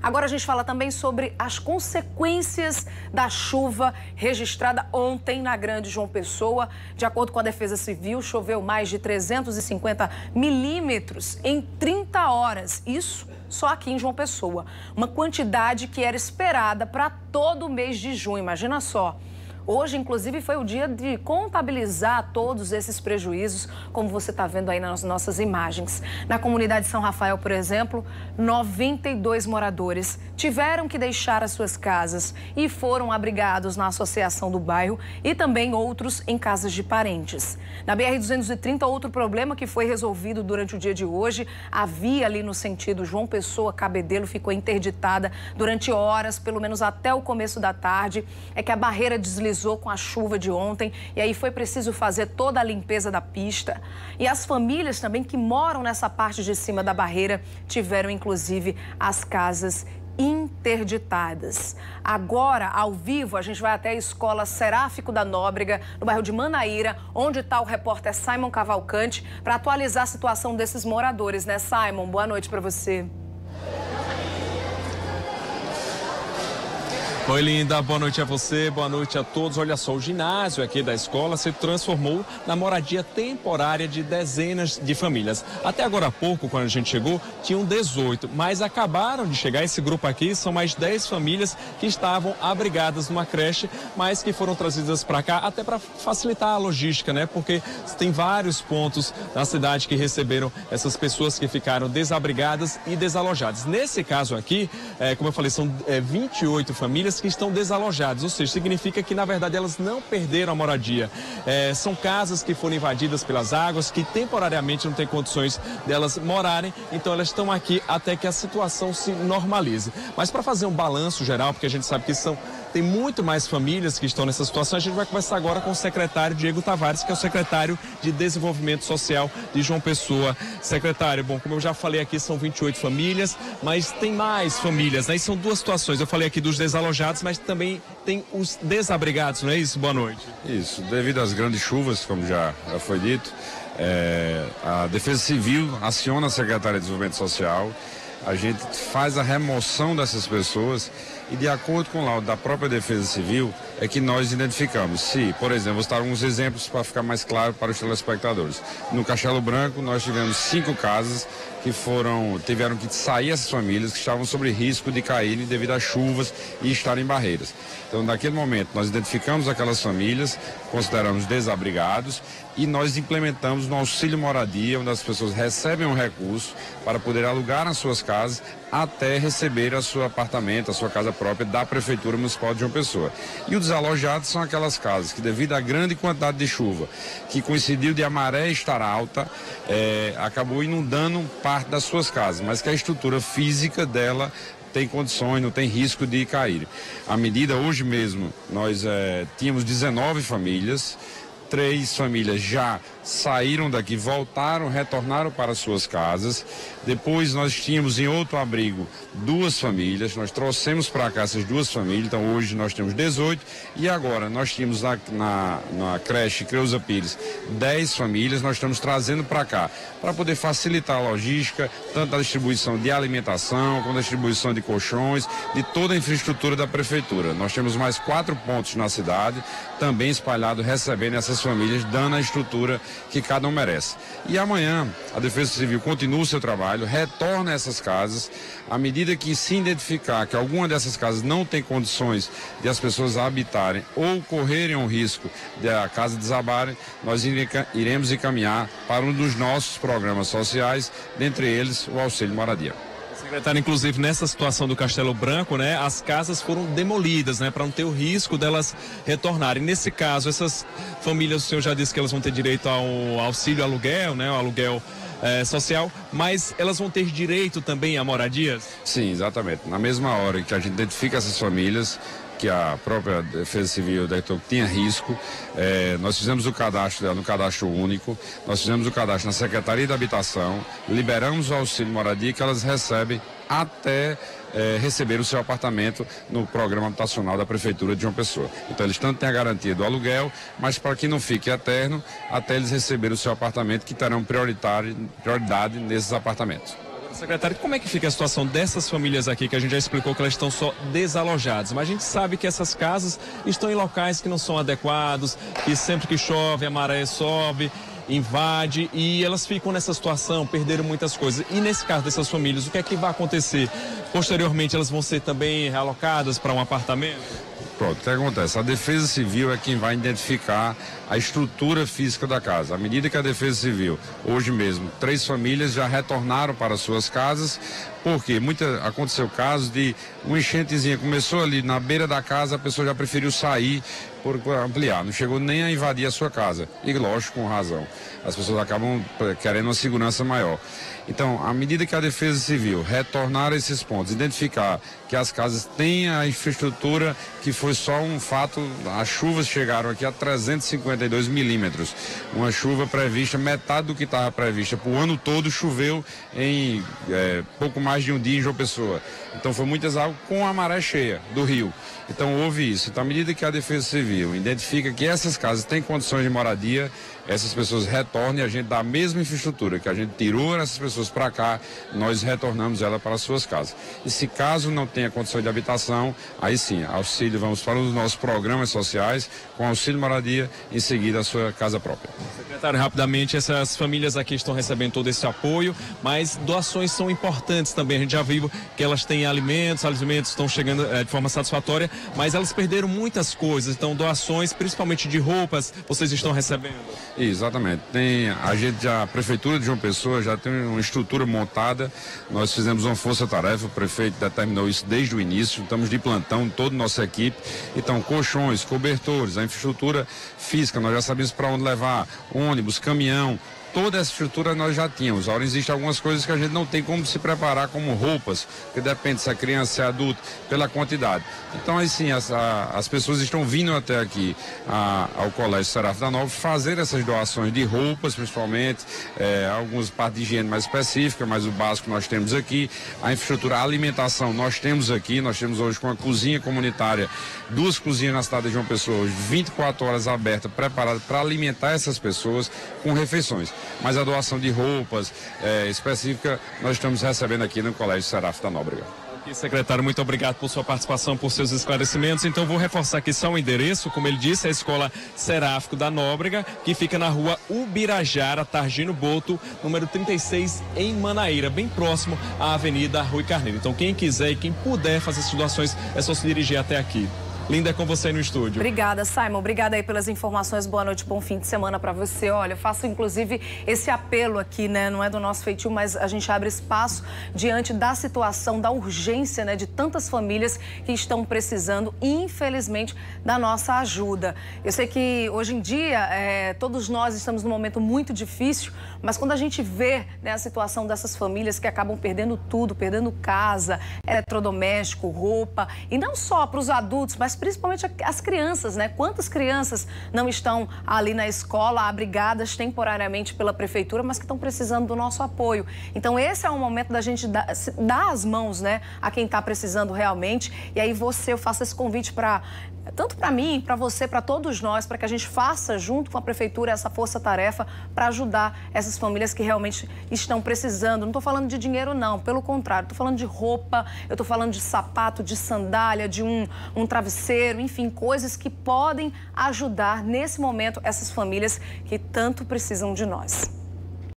Agora a gente fala também sobre as consequências da chuva registrada ontem na Grande João Pessoa. De acordo com a Defesa Civil, choveu mais de 350 milímetros em 30 horas. Isso só aqui em João Pessoa. Uma quantidade que era esperada para todo o mês de junho. Imagina só. Hoje, inclusive, foi o dia de contabilizar todos esses prejuízos, como você está vendo aí nas nossas imagens. Na comunidade de São Rafael, por exemplo, 92 moradores tiveram que deixar as suas casas e foram abrigados na associação do bairro e também outros em casas de parentes. Na BR-230, outro problema que foi resolvido durante o dia de hoje, a via ali no sentido João Pessoa-Cabedelo ficou interditada durante horas, pelo menos até o começo da tarde. É que a barreira deslizou com a chuva de ontem e aí foi preciso fazer toda a limpeza da pista. E as famílias também que moram nessa parte de cima da barreira tiveram, inclusive, as casas interditadas. Agora, ao vivo, a gente vai até a Escola Seráfico da Nóbrega, no bairro de Manaíra, onde está o repórter Simon Cavalcante, para atualizar a situação desses moradores, né, Simon? Boa noite para você. Oi, linda. Boa noite a você, boa noite a todos. Olha só, o ginásio aqui da escola se transformou na moradia temporária de dezenas de famílias. Até agora há pouco, quando a gente chegou, tinham 18, mas acabaram de chegar. Esse grupo aqui são mais 10 famílias que estavam abrigadas numa creche, mas que foram trazidas para cá até para facilitar a logística, né? Porque tem vários pontos na cidade que receberam essas pessoas que ficaram desabrigadas e desalojadas. Nesse caso aqui, como eu falei, são 28 famílias que estão desalojadas, ou seja, significa que na verdade elas não perderam a moradia. São casas que foram invadidas pelas águas, que temporariamente não têm condições delas morarem, então elas estão aqui até que a situação se normalize. Mas para fazer um balanço geral, porque a gente sabe que tem muito mais famílias que estão nessa situação, a gente vai conversar agora com o secretário Diego Tavares, que é o secretário de Desenvolvimento Social de João Pessoa. Secretário, bom, como eu já falei aqui, são 28 famílias, mas tem mais famílias, né? E são duas situações. Eu falei aqui dos desalojados, mas também tem os desabrigados, não é isso? Boa noite. Isso, devido às grandes chuvas, como já foi dito, a Defesa Civil aciona a Secretaria de Desenvolvimento Social, a gente faz a remoção dessas pessoas e, de acordo com o laudo da própria Defesa Civil, é que nós identificamos. Se, por exemplo, vou citar alguns exemplos para ficar mais claro para os telespectadores. No Castelo Branco, nós tivemos 5 casas que tiveram que sair essas famílias que estavam sob risco de caírem devido às chuvas e estarem em barreiras. Então, naquele momento, nós identificamos aquelas famílias, consideramos desabrigados e nós implementamos no auxílio moradia, onde as pessoas recebem um recurso para poder alugar as suas casas até receber o seu apartamento, a sua casa própria da Prefeitura Municipal de João Pessoa. E os desalojados são aquelas casas que, devido à grande quantidade de chuva, que coincidiu de a maré estar alta, acabou inundando parte das suas casas, mas que a estrutura física dela tem condições, não tem risco de cair. À medida, hoje mesmo, nós tínhamos 19 famílias, 3 famílias já saíram daqui, retornaram para suas casas. Depois nós tínhamos em outro abrigo 2 famílias, nós trouxemos para cá essas 2 famílias, então hoje nós temos 18 e agora nós tínhamos na creche Creuza Pires 10 famílias, nós estamos trazendo para cá, para poder facilitar a logística, tanto a distribuição de alimentação, como a distribuição de colchões, de toda a infraestrutura da Prefeitura. Nós temos mais 4 pontos na cidade, também espalhados, recebendo essas famílias, dando a estrutura que cada um merece. E amanhã a Defesa Civil continua o seu trabalho, retorna a essas casas, à medida que se identificar que alguma dessas casas não tem condições de as pessoas habitarem ou correrem o risco de a casa desabarem, nós iremos encaminhar para um dos nossos programas sociais, dentre eles o auxílio moradia. Secretário, inclusive nessa situação do Castelo Branco, né, as casas foram demolidas, né, para não ter o risco delas retornarem. Nesse caso, essas famílias, o senhor já disse que elas vão ter direito ao auxílio aluguel, né, ao aluguel social, mas elas vão ter direito também a moradias? Sim, exatamente. Na mesma hora que a gente identifica essas famílias, que a própria Defesa Civil detectou que tinha risco, nós fizemos o cadastro dela no cadastro único, nós fizemos o cadastro na Secretaria da Habitação, liberamos o auxílio moradia que elas recebem até receber o seu apartamento no programa habitacional da Prefeitura de João Pessoa. Então eles tanto têm a garantia do aluguel, mas para que não fique eterno, até eles receberem o seu apartamento, que terão prioridade nesses apartamentos. Secretário, como é que fica a situação dessas famílias aqui, que a gente já explicou que elas estão só desalojadas, mas a gente sabe que essas casas estão em locais que não são adequados, que sempre que chove a maré sobe, invade e elas ficam nessa situação, perderam muitas coisas. E nesse caso dessas famílias, o que é que vai acontecer? Posteriormente elas vão ser também realocadas para um apartamento? Pronto, o que acontece? A Defesa Civil é quem vai identificar a estrutura física da casa. À medida que a Defesa Civil, hoje mesmo, 3 famílias já retornaram para suas casas, porque aconteceu casos de uma enchentezinha, começou ali na beira da casa, a pessoa já preferiu sair por ampliar, não chegou nem a invadir a sua casa. E lógico, com razão. As pessoas acabam querendo uma segurança maior. Então, à medida que a Defesa Civil retornar a esses pontos, identificar que as casas têm a infraestrutura, que foi só um fato, as chuvas chegaram aqui a 352 milímetros. Uma chuva prevista, metade do que estava prevista para o ano todo, choveu em pouco mais de um dia em João Pessoa. Então, foi muitas águas com a maré cheia do rio. Então, houve isso. Então, à medida que a Defesa Civil identifica que essas casas têm condições de moradia, essas pessoas retornem, a gente dá a mesma infraestrutura que a gente tirou essas pessoas para cá, nós retornamos ela para as suas casas. E se caso não tenha condição de habitação, aí sim, auxílio, vamos para os nossos programas sociais, com auxílio moradia, em seguida a sua casa própria. Secretário, rapidamente, essas famílias aqui estão recebendo todo esse apoio, mas doações são importantes também. A gente já viu que elas têm alimentos estão chegando de forma satisfatória, mas elas perderam muitas coisas, então doações, principalmente de roupas, vocês estão recebendo? Exatamente. A Prefeitura de João Pessoa já tem uma estrutura montada. Nós fizemos uma força-tarefa, o prefeito determinou isso desde o início. Estamos de plantão, toda a nossa equipe. Então, colchões, cobertores, a infraestrutura física, nós já sabemos para onde levar, ônibus, caminhão. Toda essa estrutura nós já tínhamos. Agora existem algumas coisas que a gente não tem como se preparar, como roupas, que depende se é criança, se é adulto, pela quantidade. Então, aí sim, as pessoas estão vindo até aqui ao Colégio Serafim da Nóbrega fazer essas doações de roupas, principalmente, algumas partes de higiene mais específicas, mas o básico nós temos aqui. A infraestrutura, a alimentação nós temos aqui. Nós temos hoje com a cozinha comunitária, 2 cozinhas na cidade de João Pessoa, hoje 24 horas abertas, preparadas para alimentar essas pessoas com refeições. Mas a doação de roupas específica nós estamos recebendo aqui no Colégio Serafim da Nóbrega. Secretário, muito obrigado por sua participação, por seus esclarecimentos. Então, vou reforçar aqui só o endereço, como ele disse, a Escola Seráfico da Nóbrega, que fica na rua Ubirajara, Targino Boto, número 36, em Manaíra, bem próximo à Avenida Rui Carneiro. Então, quem quiser e quem puder fazer essas doações, é só se dirigir até aqui. Linda, é com você no estúdio. Obrigada, Simon. Obrigada aí pelas informações. Boa noite, bom fim de semana para você. Olha, eu faço inclusive esse apelo aqui, né? Não é do nosso feitio, mas a gente abre espaço diante da situação, da urgência, né? De tantas famílias que estão precisando, infelizmente, da nossa ajuda. Eu sei que hoje em dia todos nós estamos num momento muito difícil, mas quando a gente vê, né, a situação dessas famílias que acabam perdendo tudo, perdendo casa, eletrodoméstico, roupa, e não só para os adultos, mas principalmente as crianças, né? Quantas crianças não estão ali na escola, abrigadas temporariamente pela prefeitura, mas que estão precisando do nosso apoio. Então, esse é o momento da gente dar as mãos, né, a quem está precisando realmente. E aí eu faço esse convite tanto para mim, para você, para todos nós, para que a gente faça junto com a prefeitura essa força-tarefa para ajudar essas famílias que realmente estão precisando. Não estou falando de dinheiro, não, pelo contrário, estou falando de roupa, eu estou falando de sapato, de sandália, de um travesseiro, enfim, coisas que podem ajudar nesse momento essas famílias que tanto precisam de nós.